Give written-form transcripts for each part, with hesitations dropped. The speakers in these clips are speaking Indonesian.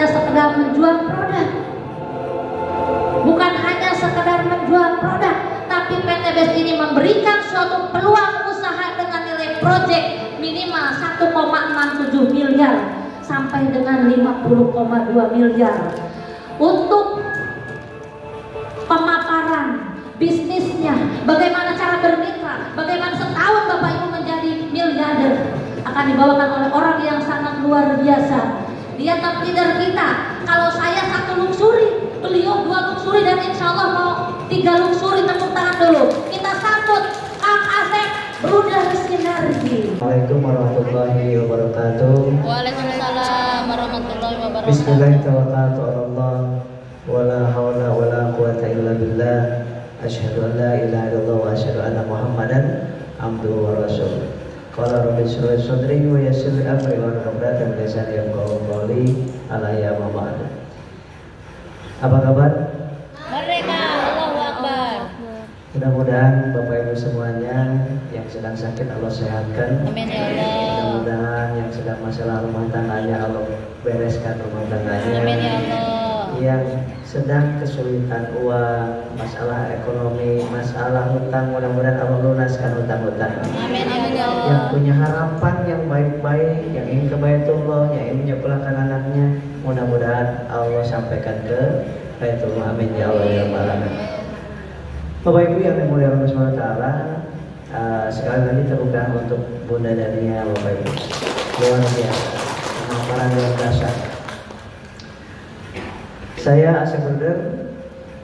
hanya sekedar menjual produk, bukan hanya sekedar menjual produk, tapi PT BES ini memberikan suatu peluang usaha dengan nilai proyek minimal 1,67 miliar sampai dengan 50,2 miliar untuk pemaparan bisnisnya, bagaimana cara bermitra, bagaimana setahun Bapak Ibu menjadi miliarder, akan dibawakan oleh orang yang sangat luar biasa. Dia top leader kita. Kalau saya 1 luxury, beliau 2 luxury, dan insya Allah mau 3 luxury. Tepuk tangan dulu. Kita sambut Kang Asep Bruder Sinergi. Assalamualaikum warahmatullahi wabarakatuh. Waalaikumsalam warahmatullahi wabarakatuh. Bismillahirrahmanirrahim. Wala haula wala quwata illa billah. Asyhadu an la ilaha illallah wa asyhadu anna Muhammadan abduhu wa rasuluh. Qala rabbi shrah li sadri wa yassir li amri wahlul 'uqdatam min lisani yafqahu qawli. Alayya wa ba'd. Apa kabar? Merdeka, Allahu Akbar. Mudah-mudahan Bapak Ibu semuanya yang sedang sakit Allah sehatkan. Amin ya Allah. Mudah-mudahan yang sedang masalah rumah tangganya Allah bereskan rumah tangganya. Amin ya Allah. Yang sedang kesulitan uang, masalah ekonomi, masalah hutang, mudah-mudahan Allah lunaskan hutang-hutang. Amin ya Allah. Yang punya harapan yang baik-baik, yang ingin ke Baitullah, yang ingin menyekolahkan anaknya, mudah-mudahan Allah sampaikan ke Baitullah. Amin ya Allah ya Rabbal alamin. Bapak Ibu yang dimuliakan Allah Subhanahu wa taala, sekali lagi tepuk tangan untuk Bunda Dania Bapak Ibu. Luar biasa, pemaparan yang dahsyat. Saya Asep Bruder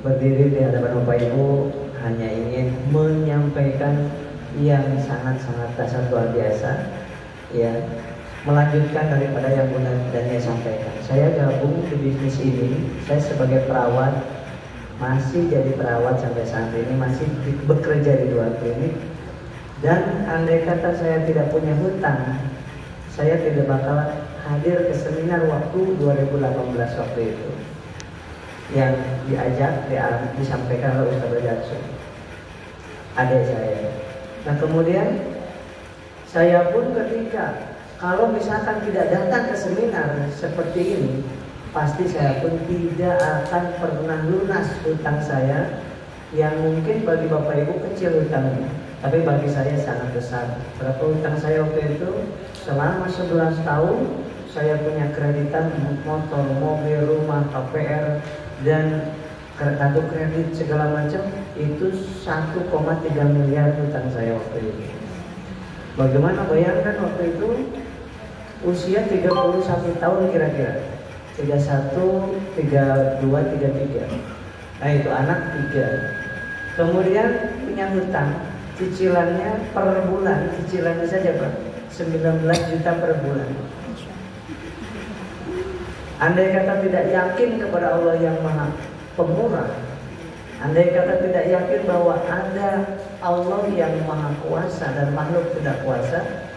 berdiri di hadapan Bapak Ibu hanya ingin menyampaikan yang sangat-sangat dahsyat luar biasa, ya, melanjutkan daripada yang Bunda Dania sampaikan. Saya gabung di bisnis ini, saya sebagai perawat, masih jadi perawat sampai saat ini, masih bekerja di 2 klinik. Dan andai kata saya tidak punya hutang, saya tidak bakal hadir ke seminar waktu 2018 waktu itu yang diajak, disampaikan oleh Ustaz Berjatsu, adik saya. Nah kemudian saya pun ketika kalau misalkan tidak datang ke seminar seperti ini, pasti saya pun tidak akan pernah lunas hutang saya yang mungkin bagi Bapak Ibu kecil hutangnya, tapi bagi saya sangat besar. Berapa hutang saya waktu itu? Selama 11 tahun saya punya kreditan motor, mobil, rumah, KPR, dan kartu kredit segala macam, itu 1,3 miliar hutang saya waktu itu. Bagaimana bayangkan waktu itu usia 31 tahun kira-kira, 31, 32, 33. Nah itu anak 3. Kemudian punya hutang, cicilannya per bulan, cicilannya saja Pak, 19 juta per bulan. Andai kata tidak yakin kepada Allah yang Maha Pemurah, andai kata tidak yakin bahwa ada Allah yang Maha Kuasa dan makhluk tidak kuasa,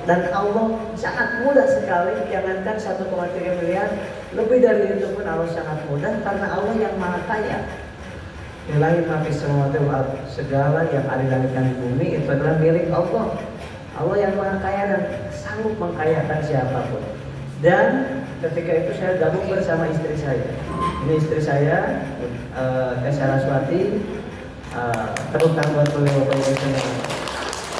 dan Allah sangat mudah sekali, jangankan 1,3 miliar, lebih dari itu pun Allah sangat mudah, karena Allah yang Maha Kaya. Ilahi mafis samawati wal ardh, segala yang ada di langit dan bumi itu adalah milik Allah. Allah yang Maha Kaya dan sanggup mengkayakan siapapun. Dan ketika itu saya gabung bersama istri saya. Ini istri saya, Saraswati, tepuk tangan buat beliau.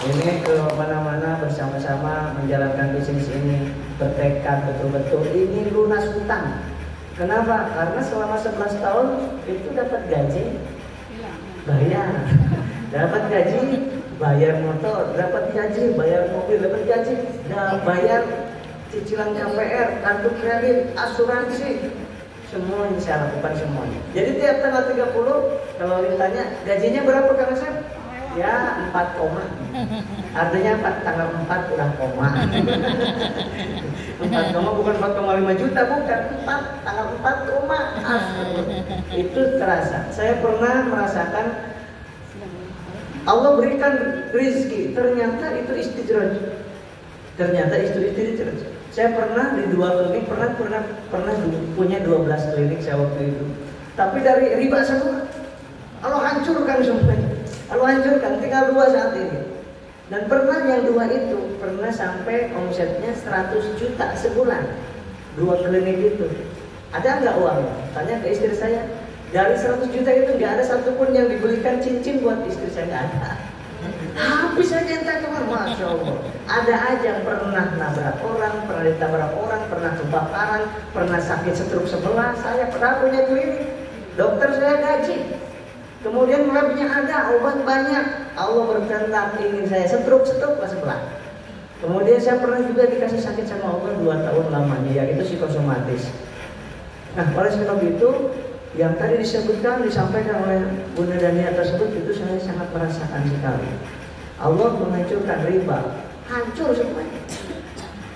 Ini ke mana-mana bersama-sama menjalankan bisnis ini, bertekad betul-betul ini lunas hutang. Kenapa? Karena selama 11 tahun itu dapat gaji, bayar, dapat gaji, bayar motor, dapat gaji, bayar mobil, dapat gaji, bayar cicilan KPR, kartu kredit, asuransi, semuanya saya lakukan semuanya. Jadi tiap tanggal 30 kalau ditanya gajinya berapa Kang Asep? Ya 4 koma. Artinya tanggal 4 udah koma. 4 koma bukan 4,5 juta, bukan 4, tanggal 4 koma. Itu terasa. Saya pernah merasakan Allah berikan rezeki, ternyata itu istidraj. Ternyata istri-istri. Saya pernah di 2 klinik, pernah punya 12 klinik saya waktu itu. Tapi dari riba semua. Allah hancurkan semuanya. Allah hancurkan, tinggal 2 saat ini. Dan pernah yang 2 itu pernah sampai omsetnya 100 juta sebulan. 2 klinik itu. Ada nggak uangnya? Tanya ke istri saya. Dari 100 juta itu nggak ada satupun yang dibelikan cincin buat istri saya, nggak ada. Habis aja entah kemana, Masya Allah. Ada aja yang pernah nabrak orang, pernah ditabrak orang, pernah kebakaran, pernah sakit stroke sebelah. Saya pernah punya klinik, dokter saya gaji. Kemudian labnya ada, obat banyak. Allah berkehendak ingin saya stroke sebelah. Kemudian saya pernah juga dikasih sakit sama Allah 2 tahun lamanya, yaitu psikosomatis. Nah, oleh sebab itu, yang tadi disampaikan oleh Bunda Dania tersebut, itu saya sangat merasakan sekali. Allah menghancurkan riba, hancur semuanya.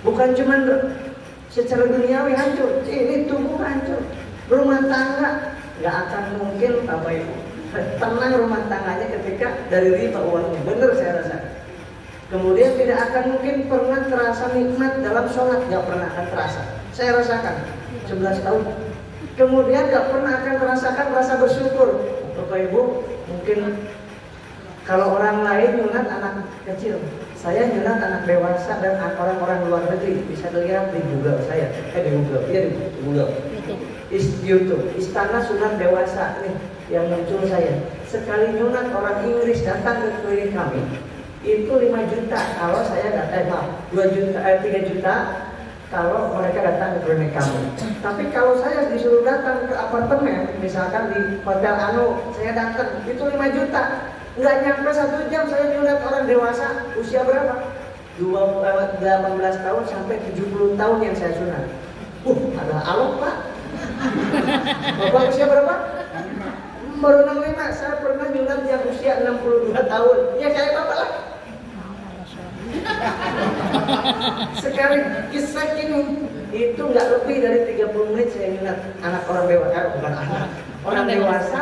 Bukan cuma secara duniawi hancur, ini tubuh hancur. Rumah tangga nggak akan mungkin Bapak Ibu tenang rumah tangganya ketika dari riba uangnya. Benar saya rasa. Kemudian tidak akan mungkin pernah terasa nikmat dalam sholat, nggak pernah akan terasa. Saya rasakan 11 tahun. Kemudian gak pernah akan merasakan rasa bersyukur. Bapak Ibu, mungkin kalau orang lain nyunat anak kecil, saya nyunat anak dewasa dan orang-orang luar negeri. Bisa dilihat di Google saya, di Google, YouTube. Istana sunat dewasa nih yang muncul saya. Sekali nyunat orang Inggris datang ke klinik kami, itu 5 juta. Kalau saya datang, 3 juta. Kalau mereka datang ke klinik kami. Tapi kalau saya disuruh datang ke apartemen, misalkan di Hotel Anu, saya datang, itu 5 juta. Nggak nyampe 1 jam saya nyunat orang dewasa, usia berapa? 18 tahun sampai 70 tahun yang saya sunat. Ada alok Pak. Bapak usia berapa? Baru 65, saya pernah nyunat yang usia 62 tahun. Ya kayak Bapak lah. Sekali kisah ini itu nggak lebih dari 30 menit saya nyunat anak orang dewasa, bukan anak, orang dewasa.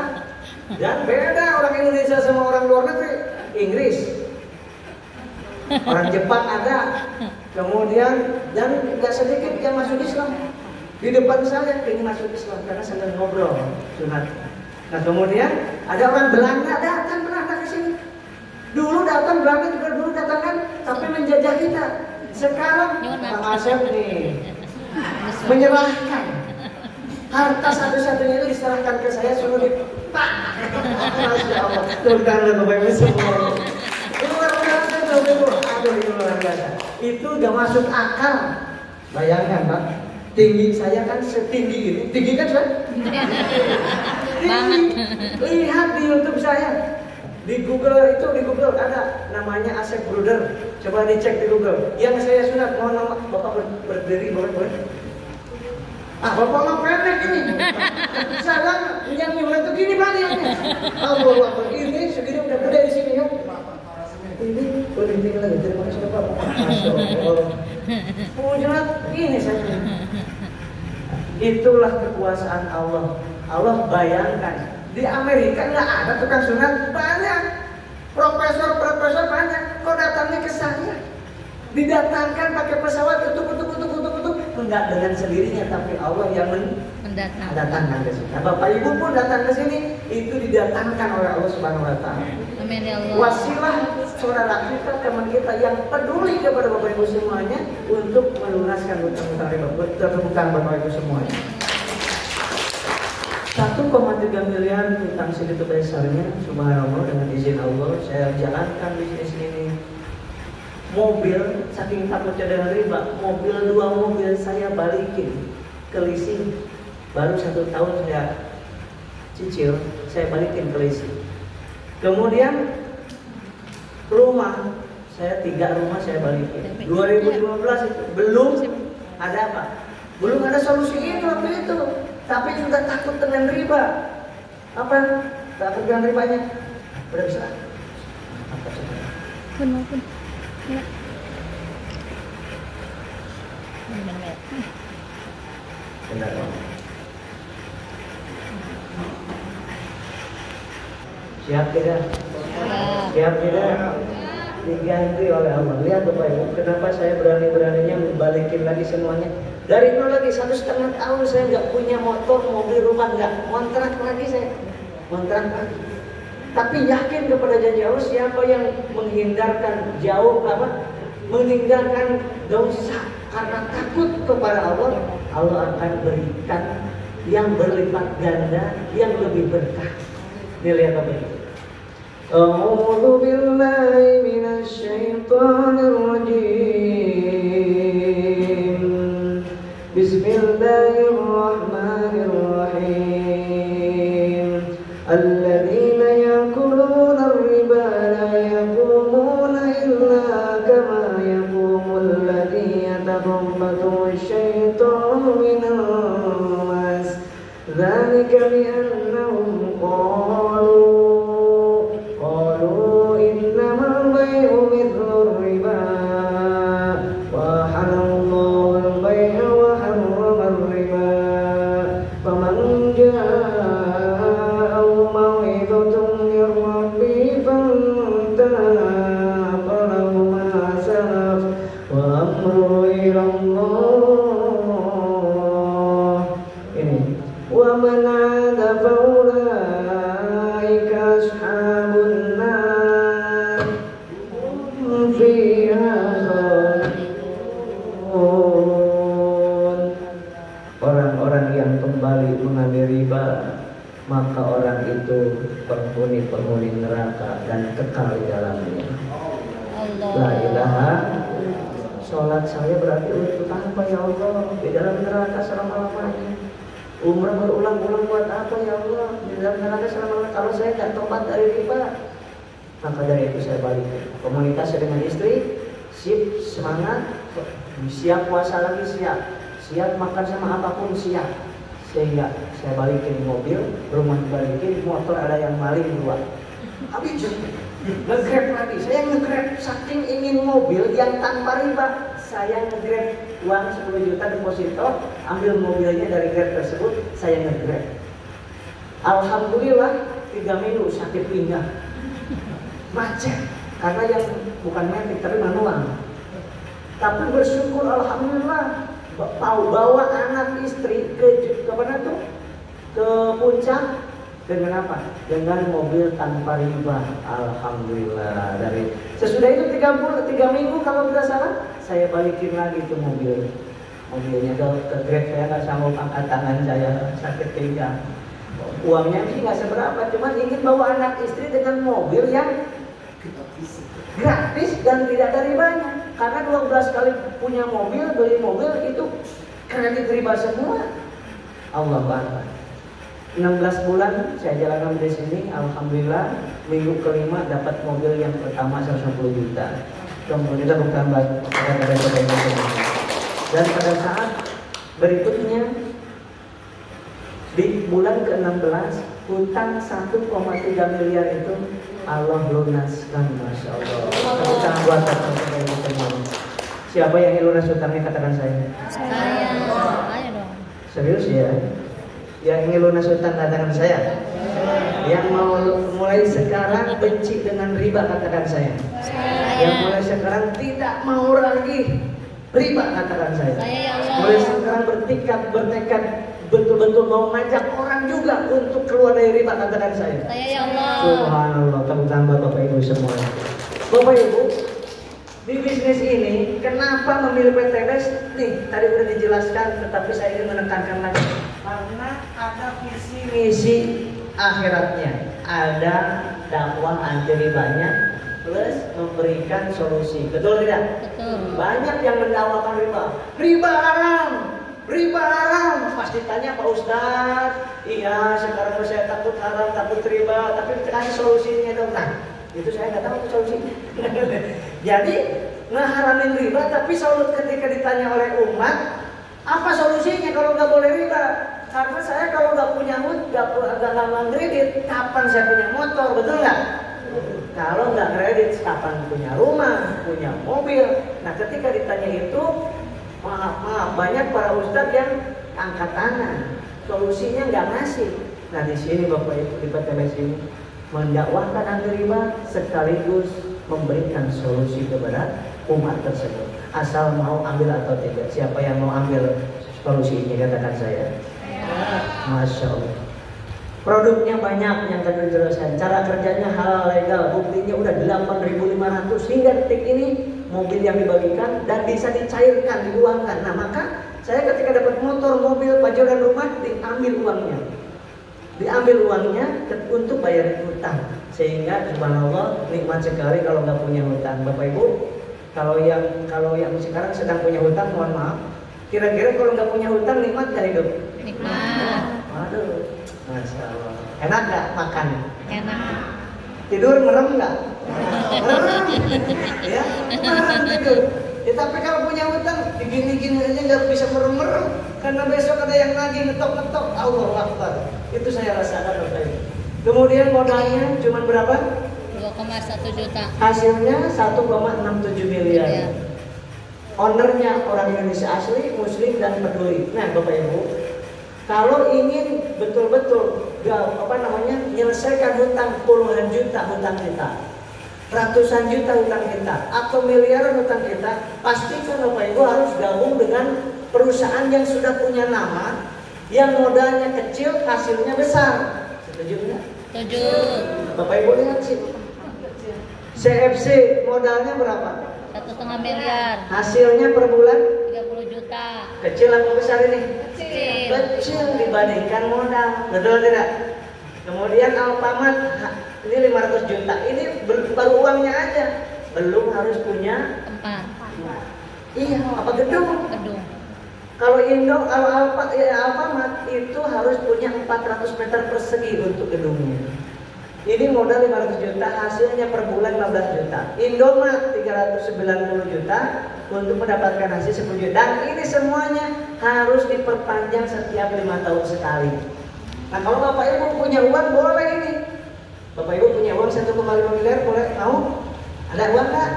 Dan beda orang Indonesia sama orang luar negeri. Inggris, orang Jepang ada. Kemudian dan nggak sedikit yang masuk Islam. Di depan saya ingin masuk Islam karena sedang ngobrol sunat. Nah kemudian ada orang Belanda datang ke sini. Dulu datang Belanda juga dulu datang kan, tapi menjajah kita. Sekarang Kang Asep nih menyerahkan harta satu-satunya itu diserahkan ke saya, suruh dipak. Masya Allah, turkanlah Bapak Ibu semua. Luar biasa Bapak Ibu, aduh ini luar biasa. Itu udah masuk akal. Bayangkan Pak, tinggi saya kan setinggi ini, tinggi kan saya? Tinggi. Lihat di YouTube saya. Di Google ada namanya Asep Bruder. Coba dicek di Google. Yang saya sunat, mohon nama Bapak berdiri boleh? Bapak mah pendek ini. Saya yang nyulat itu gini banyak. Allah ini segini udah gede di sini ya. Ini boleh tinggal lagi. Terima kasih Bapak. Masya Allah. Sunat ini saja. Itulah kekuasaan Allah. Allah bayangkan. Di Amerika nggak ada tukang sunat, banyak profesor banyak. Kok datangnya ke saya? Didatangkan pakai pesawat, kutuk, enggak dengan sendirinya, tapi Allah yang mendatangkan ke sini. Nah, Bapak Ibu pun datang ke sini, itu didatangkan oleh Allah Subhanahu Wa Taala. Amin ya Allah. Wasilah saudara kita, teman kita yang peduli kepada Bapak Ibu semuanya untuk melunaskan hutang Bapak Ibu semuanya. 1,3 miliar hutang segitu besarnya, subhanallah, dengan izin Allah saya jalankan bisnis ini. Mobil, saking takutnya dengan riba, 2 mobil saya balikin ke leasing. Baru 1 tahun saya cicil, saya balikin ke leasing. Kemudian rumah, saya 3 rumah saya balikin. 2015 itu belum ada apa? Belum ada solusi itu waktu itu. Tapi juga takut dengan riba. Apa? Takut dengan ribanya. Udah bisa? Pun. Ya. Benar. Siap tidak? Siap tidak? Diganti oleh Allah. Lihat Bapak Ibu, kenapa saya berani-beraninya membalikin lagi semuanya. Dari nol lagi 1,5 tahun saya nggak punya motor, mobil, rumah, nggak kontrak lagi saya, kontrak lagi. Tapi yakin kepada janji Allah, siapa yang menghindarkan jauh meninggalkan dosa karena takut kepada Allah, Allah akan berikan yang berlipat ganda, yang lebih berkah. Lihat apa itu? A'udzu billahi minasy syaithanir rajim. Bismillahirrahmanirrahim. Alladzina ya'kuluna ar-riba la yaqumuna illa kama yaqumu alladzi yatakhabbathu asy-syaitanu minal mas. Dzalika bi annahum qalu innamal bay'u mithlur riba wa halallahu al-bay'a wa harrama ar-riba faman ja'ahu maw'izatun min rabbih fantaha falahu ma salaf wa amruhu ila Allah. Ini wa man 'ada fa ulaika ashabun nar hum fiha khalidun. Orang-orang yang kembali mengambil riba, maka orang itu penghuni neraka dan kekal di dalamnya. La ilaha. Sholat saya berarti untuk apa ya Allah? Di dalam neraka selama-lamanya. Umrah berulang-ulang buat apa ya Allah? Di dalam neraka selama-lamanya. Kalau saya tidak tobat dari riba, maka dari itu saya balik. Komunitas dengan istri, sip, semangat, siap puasa lagi, siap makan sama apapun, siap. Sehingga saya balikin mobil, rumah balikin, motor ada yang maling 2. Habis nge-grab lagi, saya nge-grab saking ingin mobil yang tanpa riba. Saya nge-grab uang 10 juta deposito, ambil mobilnya dari grab tersebut, saya nge-grab. Alhamdulillah 3 minggu sakit pinggang, macet, karena yang bukan metik tapi manual. Tapi bersyukur alhamdulillah, bawa anak istri ke mana tuh? Ke puncak. Dengan apa? Dengan mobil tanpa riba. Alhamdulillah. Dari sesudah itu 3 minggu kalau tidak salah, saya balikin lagi tuh mobilnya ke grab. Saya nggak sanggup angkat tangan, saya sakit pinggang. Uangnya sih nggak seberapa, cuman ingin bawa anak istri dengan mobil yang gratis dan tidak ada ribanya. Karena 12 kali punya mobil, beli mobil itu kredit riba semua. Allah Akbar. 16 bulan saya jalankan di sini, alhamdulillah minggu kelima dapat mobil yang pertama 110 juta. Kemudian kita bertambah dan pada saat berikutnya di bulan ke-16 hutang 1,3 miliar itu Allah lunaskan, masya Allah. Hutang buatan siapa yang ingin lunas hutangnya katakan saya. Saya dong. Serius ya? Yang ingin lunas hutang katakan saya. Yang mau mulai sekarang benci dengan riba katakan saya. Yang mulai sekarang tidak mau lagi riba katakan saya. Mulai sekarang bertekad betul-betul mau ngajak orang juga untuk keluar dari riba katakan saya. Ya Allah. Subhanallah, tambah Bapak Ibu semua. Bapak Ibu, di bisnis ini kenapa memilih PTBS? Nih, tadi sudah dijelaskan, tetapi saya ingin menekankan lagi. Karena ada visi misi akhiratnya, ada dakwah anti ribanya, plus memberikan solusi. Betul tidak? Betul. Banyak yang mendakwakan riba haram. Riba haram, pasti tanya Pak Ustadz. Iya, sekarang saya takut haram, takut riba, tapi kasih solusinya dong. Nah, itu saya nggak tahu solusinya. Jadi ngeharamin riba, tapi selalu ketika ditanya oleh umat, apa solusinya kalau nggak boleh riba? Karena saya kalau nggak punya nggak kredit, kapan saya punya motor, betul nggak? Kalau nggak kredit, kapan punya rumah, punya mobil? Nah, ketika ditanya itu, maaf, banyak para ustadz yang angkat tangan, solusinya nggak ngasih. Nah, di sini Bapak Ibu di PTBS ini mendakwahkan anti riba sekaligus memberikan solusi kepada umat tersebut. Asal mau ambil atau tidak. Siapa yang mau ambil solusi ini katakan saya. Masya Allah. Produknya banyak yang tadi dijelaskan. Cara kerjanya halal legal. Buktinya udah 8.500 hingga detik ini mobil yang dibagikan dan bisa dicairkan, diuangkan. Nah maka saya ketika dapat motor, mobil, pajak dan rumah, diambil uangnya. Diambil uangnya untuk bayar hutang. Sehingga subhanallah nikmat sekali kalau nggak punya hutang. Bapak Ibu, kalau yang sekarang sedang punya hutang, mohon maaf. Kira-kira kalau nggak punya hutang nikmat nggak hidup? Nikmat. Waduh, masya Allah. Enak nggak makan? Enak. Tidur merem nggak? Merem, ya, merem tidur. Ya tapi kalau punya hutang, digini-gini aja nggak bisa merem-merem. Karena besok ada yang lagi ngetok-ngetok. Allahu Akbar. Itu saya rasakan Bapak Ibu. Kemudian modalnya cuma berapa? 2,1 juta. Hasilnya 1,67 miliar. Iya. Ownernya orang Indonesia asli, Muslim dan peduli. Nah Bapak Ibu, kalau ingin betul-betul menyelesaikan hutang puluhan juta hutang kita, ratusan juta hutang kita, atau miliaran hutang kita, pastikan Bapak Ibu harus gabung dengan perusahaan yang sudah punya nama, yang modalnya kecil, hasilnya besar. Setuju nggak? Setuju. Bapak Ibu lihat sih, CFC modalnya berapa? 1,5 miliar. Hasilnya per bulan 30 juta. kecil apa besar ini? Kecil. Kecil dibandingkan modal, betul tidak? Kemudian Alfamart ini 500 juta, ini baru uangnya aja, belum harus punya Tempat. iya apa gedung. Gedung. Kalau Alfamart itu harus punya 400 meter persegi untuk gedungnya. Ini modal 500 juta, hasilnya per bulan 15 juta. Indomaret 390 juta untuk mendapatkan hasil 10 juta. Dan ini semuanya harus diperpanjang setiap 5 tahun sekali. Nah kalau Bapak Ibu punya uang boleh ini. Bapak Ibu punya uang 1,5 miliar boleh mau? Ada uang nggak?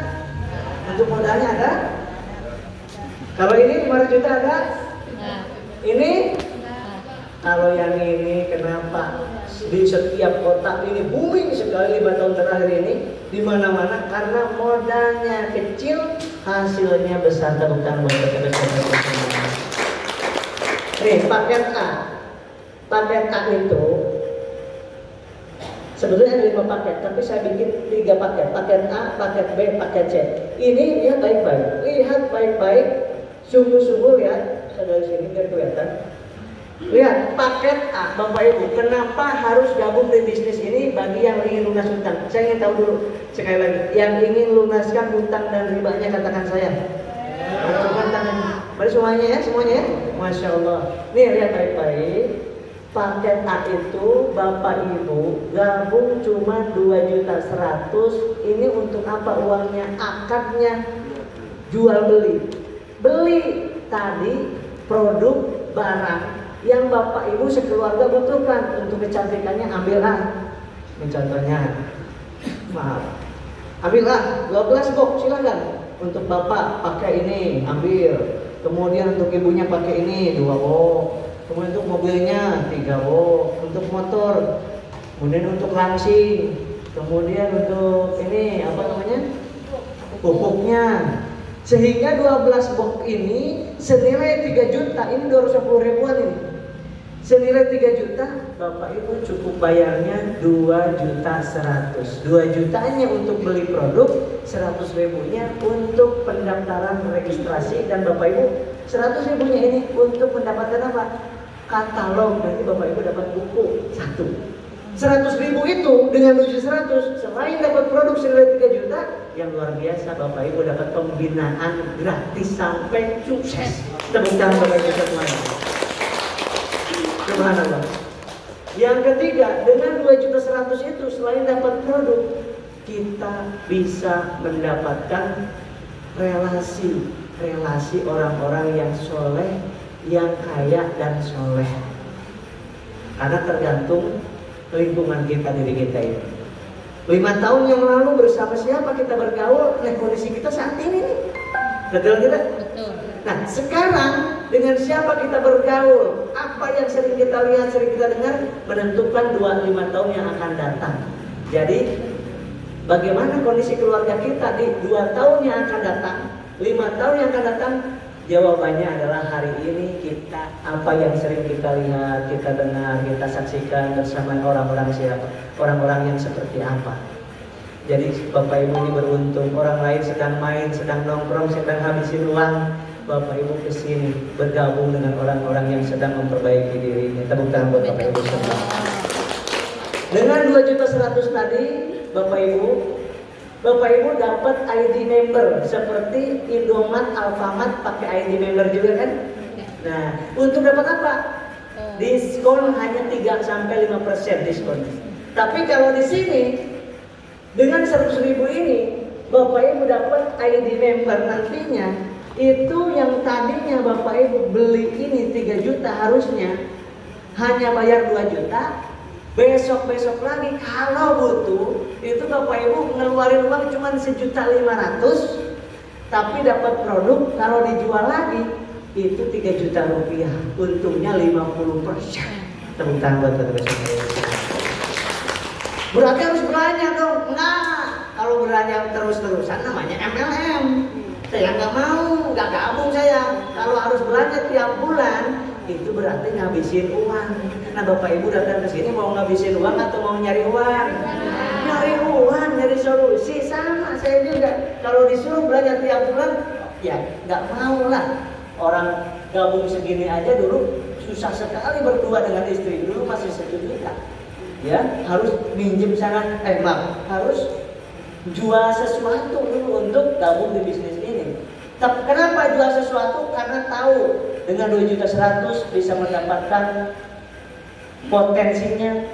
Untuk modalnya ada? Kalau ini 500 juta ada? Nah. Ini? Nah. Kalau yang ini kenapa di setiap kota ini booming sekali 5 tahun terakhir ini di mana-mana karena modalnya kecil, hasilnya besar. Bukan buat besar. Nih paket A. Paket A itu sebetulnya ada 5 paket, tapi saya bikin 3 paket. Paket A, paket B, paket C. Ini lihat baik-baik. Lihat baik-baik. Sungguh-sungguh lihat. Saya dari sini biar kelihatan. Lihat paket A, Bapak Ibu, kenapa harus gabung di bisnis ini bagi yang ingin lunas hutang? Saya ingin tahu dulu sekali lagi, yang ingin lunaskan hutang dan ribanya katakan saya. Coba tangan, mari semuanya ya, Masya Allah. Nih lihat baik-baik, paket A itu Bapak Ibu gabung cuma 2.100.000. Ini untuk apa uangnya? Akadnya jual beli tadi produk barang yang Bapak Ibu sekeluarga butuhkan untuk kecantikannya. Ambillah, ini contohnya, maaf, ambillah 12 box, silakan. Untuk Bapak pakai ini, ambil. Kemudian untuk ibunya pakai ini 2 box. Kemudian untuk mobilnya 3 box. Untuk motor, kemudian untuk langsing, kemudian untuk ini apa namanya, pupuknya. Sehingga 12 box ini senilai 3 juta, ini 210 ribuan ini. Senilai 3 juta, Bapak Ibu cukup bayarnya 2.100.000. 2 jutanya untuk beli produk, 100 ribunya untuk pendaftaran registrasi, dan Bapak Ibu 100 ribunya ini untuk mendapatkan apa? Katalog. Nanti Bapak Ibu dapat buku 1. 100 ribu itu dengan 700, selain dapat produk senilai 3 juta, yang luar biasa Bapak Ibu dapat pembinaan gratis sampai sukses. Tepuk tangan Bapak Ibu semuanya. Subhanallah. Yang ketiga, dengan 2.100.000 itu selain dapat produk, kita bisa mendapatkan relasi orang-orang yang soleh, yang kaya dan soleh. Karena tergantung lingkungan kita, diri kita ini. 5 tahun yang lalu bersama siapa kita bergaul, nah kondisi kita saat ini nih. Betul tidak? Betul. Nah sekarang dengan siapa kita bergaul, apa yang sering kita lihat, sering kita dengar, menentukan 25 tahun yang akan datang. Jadi bagaimana kondisi keluarga kita di 2 tahun yang akan datang, 5 tahun yang akan datang? Jawabannya adalah hari ini kita, apa yang sering kita lihat, kita dengar, kita saksikan bersama orang-orang siapa, orang-orang yang seperti apa. Jadi Bapak Ibu ini beruntung. Orang lain sedang main, sedang nongkrong, sedang habisin uang. Bapak Ibu kesini bergabung dengan orang-orang yang sedang memperbaiki dirinya. Tepuk tangan buat Bapak Ibu semua. Dengan 2.100.000 tadi, Bapak Ibu dapat ID member seperti Indomaret, Alfamart pakai ID member juga kan? Nah, untuk dapat apa? Diskon hanya 3-5% diskon. Tapi kalau di sini dengan 100.000 ini, Bapak Ibu dapat ID member nantinya. Itu yang tadinya Bapak Ibu beli ini 3 juta harusnya hanya bayar 2 juta. Besok-besok lagi kalau butuh itu Bapak Ibu ngeluarin uang cuma 1.500.000, tapi dapat produk kalau dijual lagi itu 3 juta rupiah. Untungnya 50%. Tepuk tangan buat teman-teman. Berarti harus belanja dong. Nah, kalau belanja terus-terusan namanya MLM. Saya nggak mau, nggak gabung saya. Kalau harus belanja tiap bulan, itu berarti ngabisin uang. Nah, Bapak Ibu datang ke sini mau ngabisin uang atau mau nyari uang? Nyari uang, nyari solusi. Sama saya juga. Kalau disuruh belanja tiap bulan, ya nggak mau lah. Orang gabung segini aja dulu susah sekali berdua dengan istri. Dulu masih 1 juta. Ya, harus minjem sana, harus jual sesuatu dulu untuk gabung di bisnis ini. Tapi kenapa jual sesuatu? Karena tahu dengan 2.100.000 bisa mendapatkan potensinya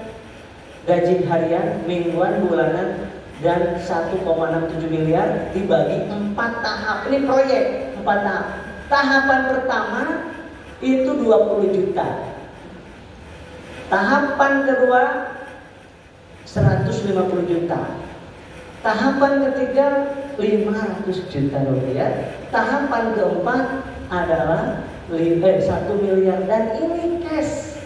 gaji harian, mingguan, bulanan, dan 1,67 miliar dibagi 4 tahap. Ini proyek 4 tahap. Tahapan pertama itu 20 juta. Tahapan kedua 150 juta. Tahapan ketiga 500 juta rupiah. Tahapan keempat adalah 1 miliar, dan ini cash.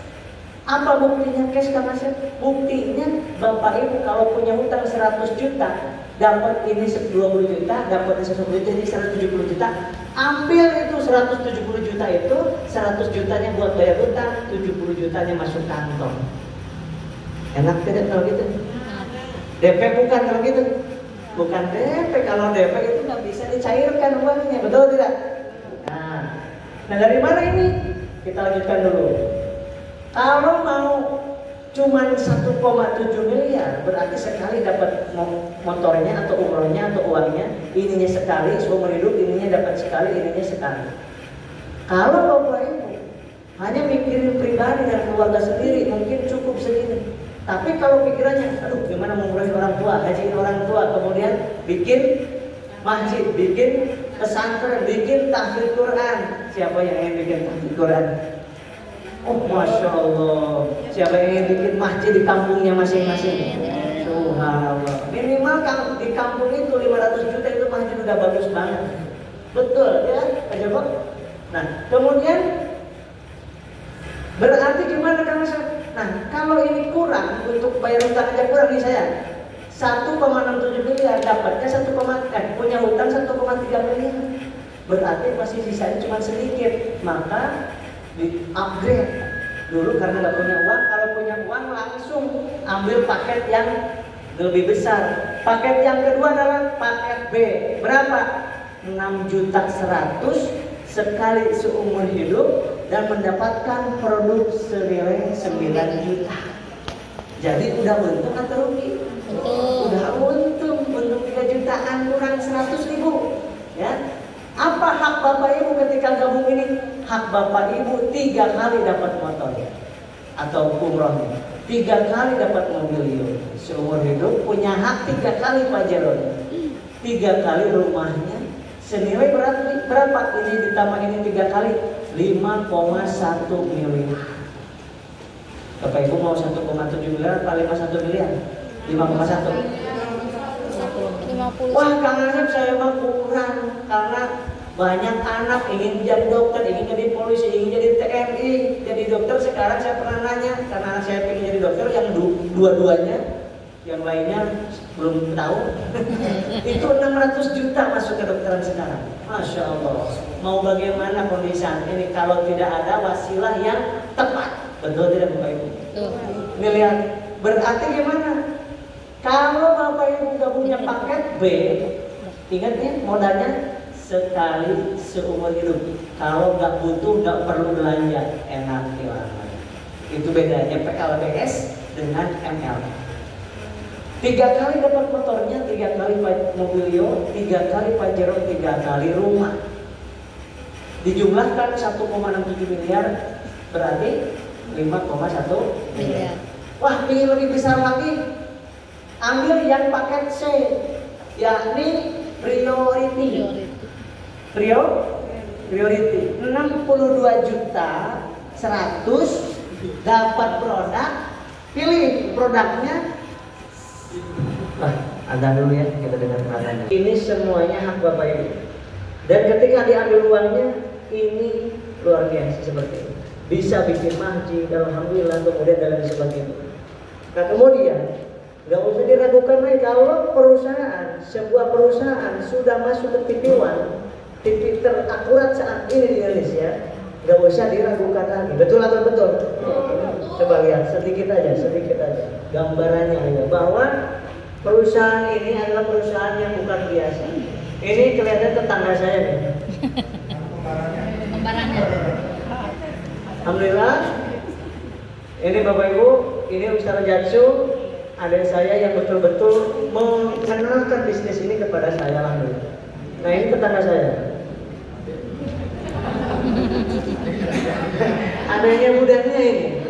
Apa buktinya cash, Kang Asep? Buktinya Bapak Ibu kalau punya hutang 100 juta, dapat ini 20 juta, dapat 110 juta, jadi 170 juta. Ambil itu 170 juta itu, 100 jutanya buat bayar hutang, 70 jutanya masuk kantong. Enak tidak kalau gitu? DP bukan kalau gitu? Bukan DP. Kalau DP itu nggak bisa dicairkan uangnya, betul tidak? Nah dari mana ini? Kita lanjutkan dulu. Kalau mau cuman 1,7 miliar, berarti sekali dapat motornya atau umrohnya atau uangnya, ininya sekali, seumur hidup ininya dapat sekali, ininya sekali. Kalau Bapak Ibu hanya mikirin pribadi dan keluarga sendiri, mungkin cukup segini. Tapi kalau pikirannya, aduh gimana mengurahi orang tua, hajiin orang tua, kemudian bikin masjid, bikin pesantren, bikin tahfidz Quran. Siapa yang ingin bikin tahfidz Quran? Oh, Masya Allah. Siapa yang ingin bikin masjid di kampungnya masing-masing? Subhanallah. Minimal di kampung itu 500 juta itu masjid udah bagus banget. Betul ya, Pak Joko? Nah, kemudian berarti gimana Kang Asep? Nah, kalau ini kurang untuk bayar hutang aja kurang nih saya. 1,67 miliar dapatnya punya hutang 1,3 miliar. Berarti masih sisanya cuma sedikit. Maka di upgrade dulu karena nggak punya uang. Kalau punya uang langsung ambil paket yang lebih besar. Paket yang kedua adalah paket B. Berapa? 6.100.000 sekali seumur hidup dan mendapatkan produk senilai 9 juta. Jadi udah untung atau rugi? Udah untung 3 jutaan kurang 100.000. Ya. Apa hak Bapak Ibu ketika gabung ini? Hak Bapak Ibu 3 kali dapat motor atau umrohnya, 3 kali dapat mobil. Seumur hidup punya hak 3 kali pajeronnya, 3 kali rumahnya. Senilai berapa? Ini ditambah ini 3 kali 5,1 miliar. Bapak Ibu mau 1,7 miliar atau 5,1 miliar? 5,1. 50. Wah, Kang Asep saya mah kurang karena banyak anak ingin jadi dokter, ingin jadi polisi, ingin jadi TNI, jadi dokter. Sekarang saya pernah nanya karena anak saya ingin jadi dokter yang dua-duanya, yang lainnya belum tahu. Itu 600 juta masuk ke dokteran sekarang. Masya Allah. Mau bagaimana kondisi ini kalau tidak ada wasilah yang tepat? Betul tidak Bapak Ibu? Miliar. Berarti gimana? Kalau Bapak Ibu nggak punya paket B, ingat ya modalnya sekali seumur hidup. Kalau nggak butuh nggak perlu belanja, enak banget. Itu bedanya PLBS dengan ML. 3 kali dapat motornya, 3 kali mobilio, 3 kali Pajero, 3 kali rumah. Dijumlahkan 1,67 miliar berarti 5,1 miliar. Wah, ingin lebih besar lagi, ambil yang paket C, yakni priority. Priority 62 juta 100 dapat produk, pilih produknya. Ada dulu ya, kita dengar adanya. Ini semuanya hak Bapak Ibu. Dan ketika diambil uangnya, ini luar biasa seperti ini. Bisa bikin masjid, alhamdulillah, kemudian dan lain sebagainya. Nah kemudian, nggak usah diragukan lagi kalau sebuah perusahaan sudah masuk ke TV1, TV terakurat saat ini di Indonesia, nggak usah diragukan lagi. Betul atau betul? Coba lihat sedikit aja gambarannya ya, bahwa perusahaan ini adalah perusahaan yang bukan biasa. Ini kelihatan tetangga saya nih. Alhamdulillah. Ini Bapak Ibu, ini Ustaz Jatsu, adik saya yang betul-betul mengenalkan bisnis ini kepada saya, alhamdulillah. Nah ini tetangga saya. Adanya mudanya ini.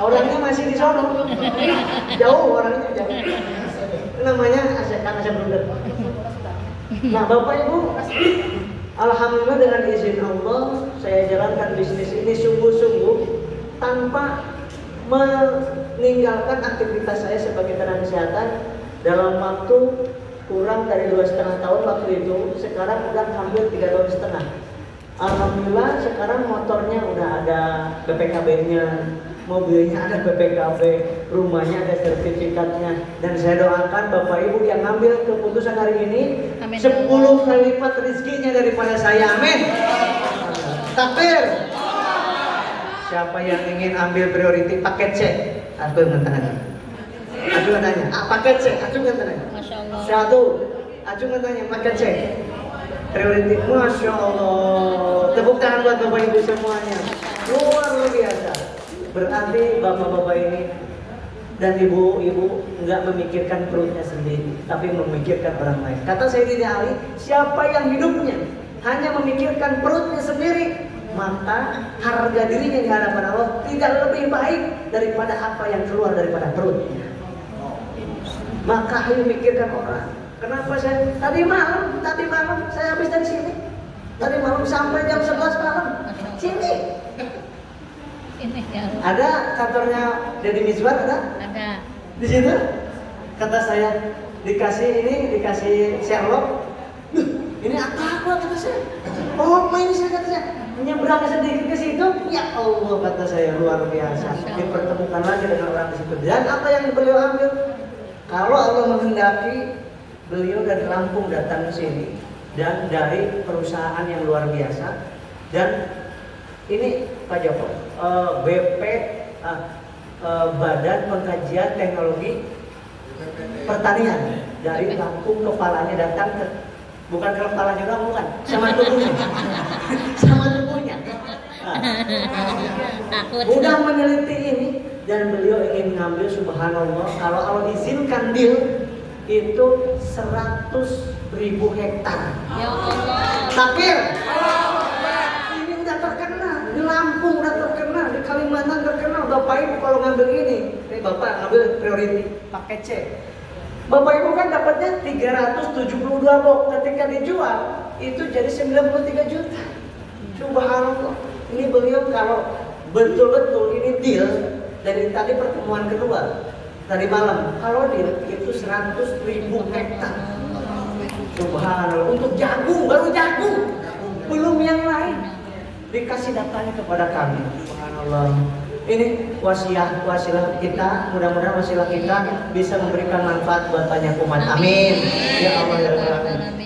Orangnya masih di sono. Jauh orangnya jauh. Namanya Kang Asep Bruder. Nah Bapak Ibu, alhamdulillah dengan izin Allah saya jalankan bisnis ini sungguh-sungguh tanpa meninggalkan aktivitas saya sebagai tenaga kesehatan dalam waktu kurang dari 2,5 tahun waktu itu. Sekarang udah hampir 3,5 tahun. Alhamdulillah sekarang motornya udah ada BPKB-nya, mobilnya ada BPKB, rumahnya ada sertifikatnya. Dan saya doakan Bapak Ibu yang ngambil keputusan hari ini, amin, 10 kali lipat rezekinya daripada saya, amin. Takbir. Siapa yang ingin ambil priority paket C? Acungkan tangannya. Acungkan tangannya. Paket C, acungkan tangannya. Masya Allah. 1, acungkan tangannya paket C. Priority, Masya Allah. Tepuk tangan buat Bapak Ibu semuanya. Luar biasa. Berarti bapak-bapak ini dan ibu-ibu nggak memikirkan perutnya sendiri, tapi memikirkan orang lain. Kata Sayyidina Ali, siapa yang hidupnya hanya memikirkan perutnya sendiri, maka harga dirinya di hadapan Allah tidak lebih baik daripada apa yang keluar daripada perutnya. Maka ayo mikirkan orang. Kenapa saya tadi malam saya habis dari sini. Tadi malam sampai jam 11 malam. Sini. Ada kantornya Deddy Mizwar ada? Ada. Di situ? Kata saya dikasih Sherlock. Ini apa kata saya? Oh, ini saya kata saya. Menyeberang sedikit ke situ. Ya Allah kata saya luar biasa. Dipertemukan lagi dengan orang di situ. Dan apa yang beliau ambil? Kalau Allah menghendaki, beliau dari Lampung datang ke sini dan dari perusahaan yang luar biasa. Dan ini Pak Joko, Badan Pengkajian Teknologi Pertanian dari Lampung, kepalanya datang ke, bukan ke kepalanya doang, bukan, sama tubuhnya. Udah meneliti ini dan beliau ingin ngambil, subhanallah, kalau Allah izinkan deal itu 100.000 hektar. Ya Allah. Takbir. Ini udah terkenal di Lampung, udah terkenal di Kalimantan, terkenal. Bapak Ibu kalau ngambil ini Bapak ngambil priority paket C. Bapak Ibu kan dapatnya 372 box, ketika dijual itu jadi 93 juta. Subhanallah. Ini beliau kalau betul-betul ini deal dari tadi pertemuan kedua tadi malam, kalau deal itu 100.000 hektar. Subhanallah, untuk jagung, baru jagung, belum yang lain. Dikasih datanya kepada kami. Subhanallah. Ini wasilah kita, mudah-mudahan wasilah kita bisa memberikan manfaat buat banyak umat. Amin. Ya Allah ya Rabbi.